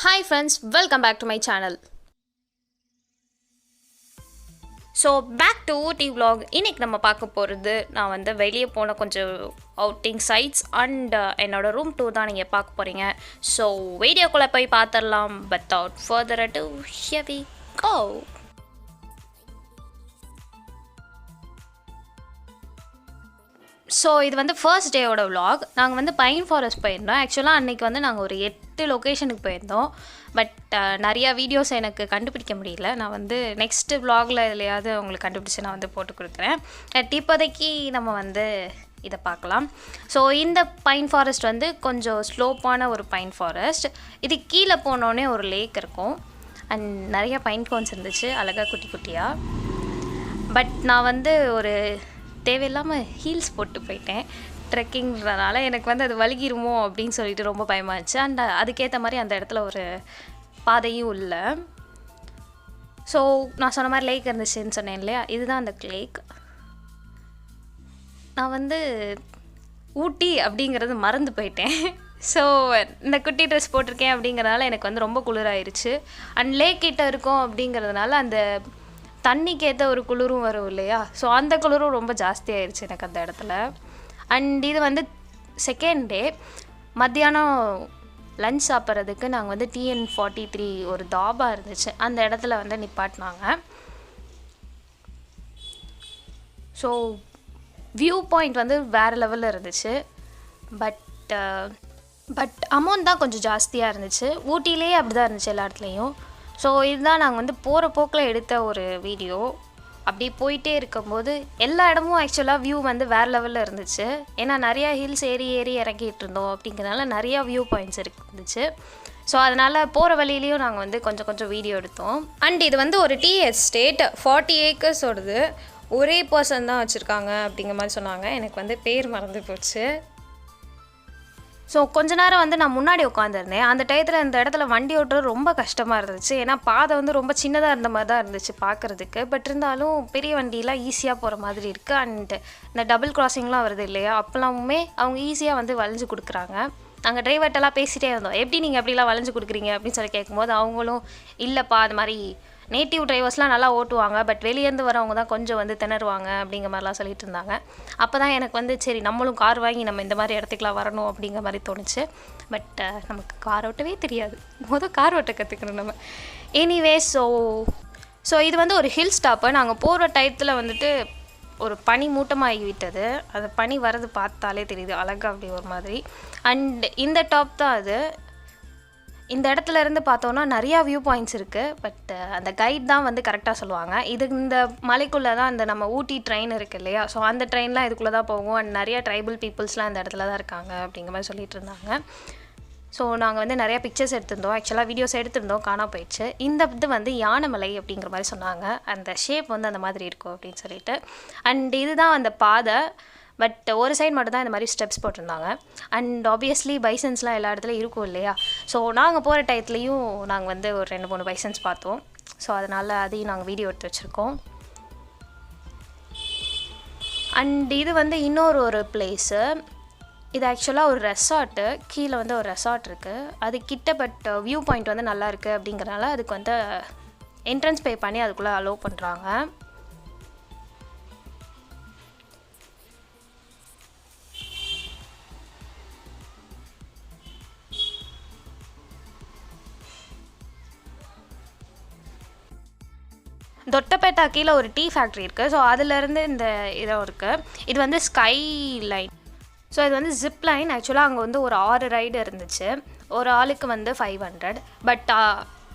Hi friends, welcome back to my channel. So back to ooty vlog. இன்னைக்கு நம்ம பார்க்க போகிறது நான் வந்து வெளியே போன கொஞ்சம் அவுட்டிங் சைட்ஸ் அண்ட் என்னோட ரூம் டூர் தான் நீங்கள் பார்க்க போகிறீங்க. ஸோ வீடியோக்குள்ளே போய் பார்த்துடலாம். Without further ado, here we go. So இது வந்து ஃபர்ஸ்ட் டேயோட விலாக். நாங்கள் வந்து பைன் ஃபாரஸ்ட் போயிருந்தோம். ஆக்சுவலாக அன்றைக்கி வந்து நாங்கள் ஒரு 8 லொக்கேஷனுக்கு போயிருந்தோம். பட் நிறையா வீடியோஸ் எனக்கு கண்டுபிடிக்க முடியல. நான் வந்து நெக்ஸ்ட்டு விலாகில் எதுலையாவது உங்களுக்கு கண்டுபிடிச்சி நான் வந்து போட்டு கொடுக்குறேன். பட் இப்போதைக்கு நம்ம வந்து இதை பார்க்கலாம். ஸோ இந்த பைன் ஃபாரஸ்ட் வந்து கொஞ்சம் ஸ்லோப்பான ஒரு பைன் ஃபாரஸ்ட். இது கீழே போனோடனே ஒரு லேக் இருக்கும் அண்ட் நிறையா பைன் கோன்ஸ் இருந்துச்சு அழகாக குட்டி குட்டியாக. பட் நான் வந்து ஒரு தேவையில்லாமல் ஹீல்ஸ் போட்டு போயிட்டேன். ட்ரெக்கிங்கிறதுனால எனக்கு வந்து அது வலிக்கிருமோ அப்படின்னு சொல்லிட்டு ரொம்ப பயமாக இருந்துச்சு. அண்ட் அதுக்கேற்ற மாதிரி அந்த இடத்துல ஒரு பாதையும் இல்லை. ஸோ நான் சொன்ன மாதிரி லேக் இருந்துச்சுன்னு சொன்னேன் இல்லையா, இதுதான் அந்த லேக். நான் வந்து ஊட்டி அப்படிங்கிறது மறந்து போயிட்டேன். ஸோ இந்த குட்டி ட்ரெஸ் போட்டிருக்கேன் அப்படிங்கிறதுனால எனக்கு வந்து ரொம்ப குளிராயிருச்சு. அண்ட் லேக் கிட்ட இருக்கும் அப்படிங்கிறதுனால அந்த தண்ணிக்கு ஏற்ற ஒரு குளிரும் வரும் இல்லையா, ஸோ அந்த குளிரும் ரொம்ப ஜாஸ்தியாகிடுச்சு எனக்கு அந்த இடத்துல. அண்ட் இது வந்து செகண்ட் டே மத்தியானம் லன்ச் சாப்பிட்றதுக்கு நாங்கள் வந்து TN43 ஒரு தாபா இருந்துச்சு, அந்த இடத்துல வந்து நிப்பாட்டினாங்க. ஸோ வியூ பாயிண்ட் வந்து வேறு லெவலில் இருந்துச்சு. பட் அமௌண்ட் தான் கொஞ்சம் ஜாஸ்தியாக இருந்துச்சு. ஊட்டிலே அப்படி தான் இருந்துச்சு எல்லா இடத்துலையும். ஸோ இதுதான் நாங்கள் வந்து போகிற போக்கில் எடுத்த ஒரு வீடியோ. அப்படி போயிட்டே இருக்கும்போது எல்லா இடமும் ஆக்சுவலாக வியூ வந்து வேறு லெவலில் இருந்துச்சு. ஏன்னா நிறையா ஹில்ஸ் ஏறி இறங்கிட்டு இருந்தோம் அப்படிங்கிறதுனால நிறையா வியூ பாயிண்ட்ஸ் இருந்துச்சு. ஸோ அதனால் போகிற வழியிலையும் நாங்கள் வந்து கொஞ்சம் வீடியோ எடுத்தோம். அண்ட் இது வந்து ஒரு டீ எஸ்டேட் 40 acres ஓடுது. ஒரே பர்சன் தான் வச்சுருக்காங்க அப்படிங்கிற மாதிரி சொன்னாங்க. எனக்கு வந்து பேர் மறந்து போச்சு. ஸோ கொஞ்ச நேரம் வந்து நான் முன்னாடி உட்காந்துருந்தேன். அந்த டயத்தில் இந்த இடத்துல வண்டி ஓட்டுறது ரொம்ப கஷ்டமாக இருந்துச்சு. ஏன்னா பாதை வந்து ரொம்ப சின்னதாக இருந்த மாதிரி தான் இருந்துச்சு பார்க்குறதுக்கு. பட் இருந்தாலும் பெரிய வண்டியெலாம் ஈஸியாக போகிற மாதிரி இருக்குது. அண்ட் இந்த டபுள் கிராசிங்லாம் வருது இல்லையா, அப்போலாமுமே அவங்க ஈஸியாக வந்து வளைஞ்சு கொடுக்குறாங்க. நாங்கள் டிரைவர்ட்டெல்லாம் பேசிகிட்டே இருந்தோம், எப்படி நீங்கள் எப்படிலாம் வளைஞ்சு கொடுக்குறீங்க அப்படின்னு சொல்லி கேட்கும்போது அவங்களும் இல்லைப்பா அது மாதிரி நேட்டிவ் டிரைவர்ஸ்லாம் நல்லா ஓட்டுவாங்க, பட் வெளியேருந்து வரவங்க தான் கொஞ்சம் வந்து திணறுவாங்க அப்படிங்கிற மாதிரிலாம் சொல்லிட்டு இருந்தாங்க. அப்போ தான் எனக்கு வந்து சரி நம்மளும் கார் வாங்கி நம்ம இந்த மாதிரி இடத்துக்குலாம் வரணும் அப்படிங்கிற மாதிரி தோணுச்சு. பட் நமக்கு கார் ஓட்டவே தெரியாது, கார் ஓட்ட கற்றுக்கணும் நம்ம. எனிவே ஸோ இது வந்து ஒரு ஹில் ஸ்டாப்பு. நாங்கள் போகிற டயத்தில் வந்துட்டு ஒரு பனி மூட்டமாகி விட்டது. அந்த பனி வர்றது பார்த்தாலே தெரியுது அழகாக அப்படி ஒரு மாதிரி. அண்ட் இந்த டாப் தான் அது. இந்த இடத்துல இருந்து பார்த்தோன்னா நிறையா வியூ பாயிண்ட்ஸ் இருக்குது. பட் அந்த கைட் தான் வந்து கரெக்டாக சொல்லுவாங்க. இந்த மலைக்குள்ளே தான் அந்த நம்ம ஊட்டி ட்ரெயின் இருக்குது இல்லையா, ஸோ அந்த ட்ரெயின்லாம் இதுக்குள்ளே தான் போகும். அண்ட் நிறையா ட்ரைபல் பீப்புள்ஸ்லாம் இந்த இடத்துல தான் இருக்காங்க அப்படிங்கிற மாதிரி சொல்லிட்டு இருந்தாங்க. ஸோ நாங்கள் வந்து நிறையா பிக்சர்ஸ் எடுத்திருந்தோம், ஆக்சுவலாக வீடியோஸ் எடுத்திருந்தோம், காணா போயிடுச்சு. இந்த இது வந்து யானைமலை அப்படிங்கிற மாதிரி சொன்னாங்க. அந்த ஷேப் வந்து அந்த மாதிரி இருக்கும் அப்படின்னு சொல்லிட்டு. அண்ட் இதுதான் அந்த பாதை. பட் ஒரு சைடு மட்டும் தான் இந்த மாதிரி ஸ்டெப்ஸ் போட்டிருந்தாங்க. அண்ட் ஆப்வியஸ்லி பைசன்ஸ்லாம் எல்லா இடத்துலையும் இருக்கும் இல்லையா, ஸோ நாங்கள் போகிற டயத்துலையும் நாங்கள் வந்து ஒரு 2-3 பைசன்ஸ் பார்த்தோம். ஸோ அதனால் அதையும் நாங்கள் வீடியோ எடுத்து வச்சுருக்கோம். அண்ட் இது வந்து ஒரு பிளேஸு. இது ஆக்சுவலாக ஒரு ரெசார்ட்டு. கீழே வந்து ஒரு ரெசார்ட் இருக்குது அது கிட்ட. பட் வியூ பாயிண்ட் வந்து நல்லா இருக்குது அப்படிங்கிறனால அதுக்கு வந்து என்ட்ரன்ஸ் பே பண்ணி அதுக்குள்ளே அலோவ் பண்ணுறாங்க. தொட்டபேட்டா கீழே ஒரு டீ ஃபேக்ட்ரி இருக்குது. ஸோ அதிலேருந்து இந்த இடம் இருக்குது. இது வந்து ஸ்கை லைன். ஸோ இது வந்து ஜிப் லைன். ஆக்சுவலாக அங்கே வந்து ஒரு 6 ரைடு இருந்துச்சு. ஒரு ஆளுக்கு வந்து 500. பட்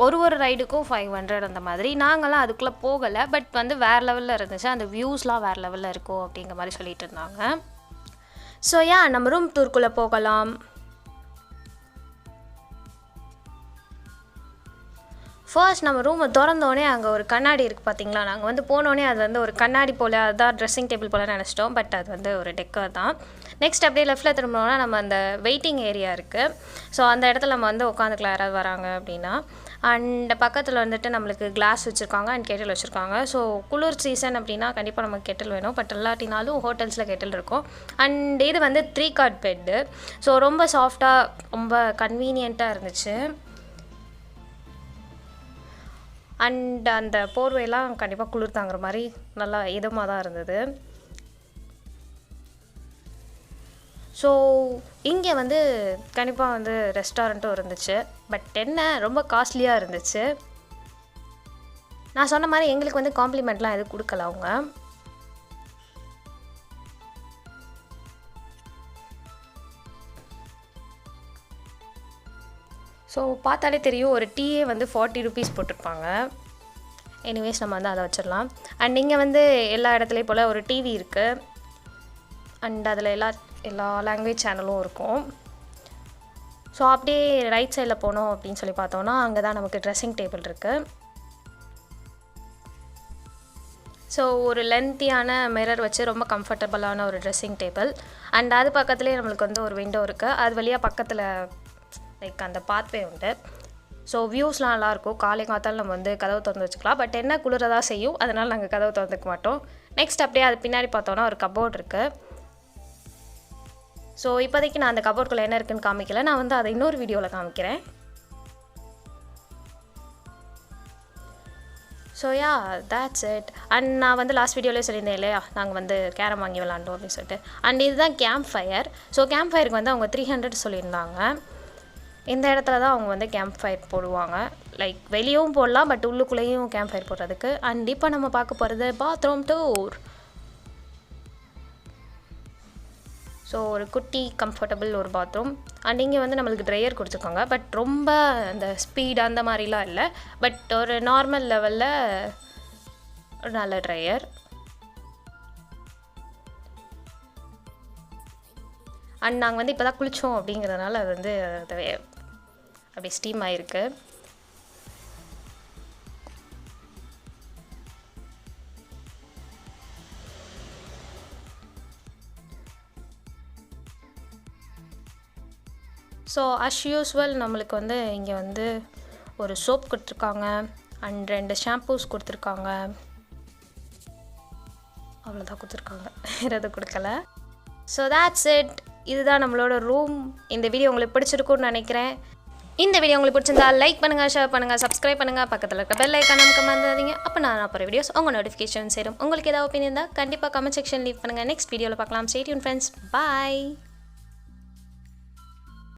ஒரு ரைடுக்கும் 500 அந்த மாதிரி. நாங்களாம் அதுக்குள்ளே போகலை. பட் வந்து வேறு லெவலில் இருந்துச்சு. அந்த வியூஸ்லாம் வேறு லெவலில் இருக்கும் அப்படிங்கிற மாதிரி சொல்லிட்டு இருந்தாங்க. ஸோ நம்ம ரூம் டூருக்குள்ளே போகலாம். ஃபர்ஸ்ட் நம்ம ரூமை திறந்தோடனே அங்கே ஒரு கண்ணாடி இருக்குது பார்த்தீங்களா. நாங்கள் வந்து போனோடனே அது வந்து ஒரு கண்ணாடி போல், அதுதான் ட்ரெஸ்ஸிங் டேபிள் போல் நினச்சிட்டோம். பட் அது வந்து ஒரு டெக்கர் தான். நெக்ஸ்ட் அப்படியே லெஃப்ட்டில் திரும்பினோன்னா நம்ம அந்த வெயிட்டிங் ஏரியா இருக்குது. ஸோ அந்த இடத்துல நம்ம வந்து உட்காந்துக்கலாம் யாராவது வராங்க அப்படின்னா. அண்ட் பக்கத்தில் வந்துட்டு நம்மளுக்கு கிளாஸ் வச்சுருக்காங்க அண்ட் கெட்டில் வச்சுருக்காங்க. ஸோ குளிர் சீசன் அப்படின்னா கண்டிப்பாக நமக்கு கெட்டில் வேணும். பட் இல்லாட்டினாலும் ஹோட்டல்ஸில் கெட்டில் இருக்கும். அண்ட் இது வந்து 3 காட் பெட்டு. ஸோ ரொம்ப சாஃப்டாக ரொம்ப கன்வீனியண்ட்டாக இருந்துச்சு. அண்ட் அந்த போர்வையெல்லாம் கண்டிப்பாக குளிர் தாங்குற மாதிரி நல்லா இதமாக தான் இருந்தது. ஸோ இங்கே வந்து கண்டிப்பாக வந்து ரெஸ்டாரண்ட்டும் இருந்துச்சு. பட் என்ன ரொம்ப காஸ்ட்லியாக இருந்துச்சு. நான் சொன்ன மாதிரி எங்களுக்கு வந்து காம்ப்ளிமெண்ட்லாம் எதுவும் கொடுக்கல அவங்க. ஸோ பார்த்தாலே தெரியும் ஒரு டீயே வந்து 40 rupees போட்டிருப்பாங்க. எனிவேஸ் நம்ம வந்து அதை வச்சிடலாம். அண்ட் இங்கே வந்து எல்லா இடத்துலையும் போல் ஒரு டிவி இருக்குது. அண்ட் அதில் எல்லா லாங்குவேஜ் சேனலும் இருக்கும். ஸோ அப்படியே ரைட் சைடில் போனோம் அப்படின்னு சொல்லி பார்த்தோன்னா அங்கே தான் நமக்கு ட்ரெஸ்ஸிங் டேபிள் இருக்குது. ஸோ ஒரு லென்த்தியான மிரர் வச்சு ரொம்ப கம்ஃபர்டபுளான ஒரு ட்ரெஸ்ஸிங் டேபிள். அண்ட் அது பக்கத்துலேயே நம்மளுக்கு வந்து ஒரு விண்டோ இருக்குது. அது வழியாக பக்கத்தில் லைக் அந்த பாத்வே உண்டு. ஸோ வியூஸ்லாம் நல்லாயிருக்கும். காலை காத்தால் நம்ம வந்து கதவு திறந்து வச்சுக்கலாம். பட் என்ன குளிரதாக செய்யும், அதனால் நாங்கள் கதவு திறந்துக்க மாட்டோம். நெக்ஸ்ட் அப்படியே அது பின்னாடி பார்த்தோன்னா ஒரு கபோர்ட் இருக்குது. ஸோ இப்போதைக்கு நான் அந்த கபோர்டுக்குள்ளே என்ன இருக்குதுன்னு காமிக்கல. நான் வந்து அதை இன்னொரு வீடியோவில் காமிக்கிறேன். So yeah that's it. And நான் வந்து லாஸ்ட் வீடியோலேயே சொல்லியிருந்தேன் இல்லையா, நாங்கள் வந்து கேரம் வாங்கி விளாண்டோம் அப்படின்னு சொல்லிட்டு. அண்ட் இதுதான் கேம்ப் ஃபயர். ஸோ கேம்ப் ஃபயருக்கு வந்து அவங்க 300 சொல்லியிருந்தாங்க. இந்த இடத்துல தான் அவங்க வந்து கேம்ப் ஃபயர் போடுவாங்க. லைக் வெளியவும் போடலாம், பட் உள்ளுக்குள்ளேயும் கேம்ப் ஃபயர் போடுறதுக்கு. அண்ட் இப்போ நம்ம பார்க்க போகிறது பாத்ரூம் டூர். ஸோ ஒரு குட்டி கம்ஃபர்டபுள் ஒரு பாத்ரூம். அண்ட் இங்கே வந்து நம்மளுக்கு ட்ரையர் கொடுத்துருக்காங்க. பட் ரொம்ப அந்த ஸ்பீட் அந்த மாதிரிலாம் இல்லை. பட் ஒரு நார்மல் லெவலில் ஒரு நல்ல ட்ரையர். அண்ட் நாங்கள் வந்து இப்போ தான் குளித்தோம் அப்படிங்கிறதுனால அது வந்து அப்படி ஸ்டீம் ஆகிருக்கு. ஸோ அஸ் யூஸ்வல் நம்மளுக்கு வந்து இங்கே வந்து ஒரு சோப் கொடுத்துருக்காங்க. அண்ட் 2 ஷாம்பூஸ் கொடுத்துருக்காங்க. அவ்வளோதான் கொடுத்துருக்காங்க, வேறு எதுவும் கொடுக்கல. So that's it. இதுதான் நம்மளோட ரூம். இந்த வீடியோ உங்களுக்கு பிடிச்சிருக்குன்னு நினைக்கிறேன். இந்த வீடியோ உங்களுக்கு பிடிச்சிருந்தா லைக் பண்ணுங்கள், ஷேர் பண்ணுங்கள், சப்ஸ்கிரைப் பண்ணுங்கள். பக்கத்தில் இருக்க பெல் ஐக்கான் நமக்கு மறந்துடாதீங்க. அப்போ நான் அப்புறம் வீடியோஸ் உங்கள் நோட்டிஃபிகேஷன் சேரும். உங்களுக்கு ஏதாவது ஒப்பீனியன் இருந்தால் கண்டிப்பாக கமெண்ட் செக்ஷன் லீவ் பண்ணுங்கள். நெக்ஸ்ட் வீடியோவில் பார்க்கலாம். Stay tuned friends. பாய்.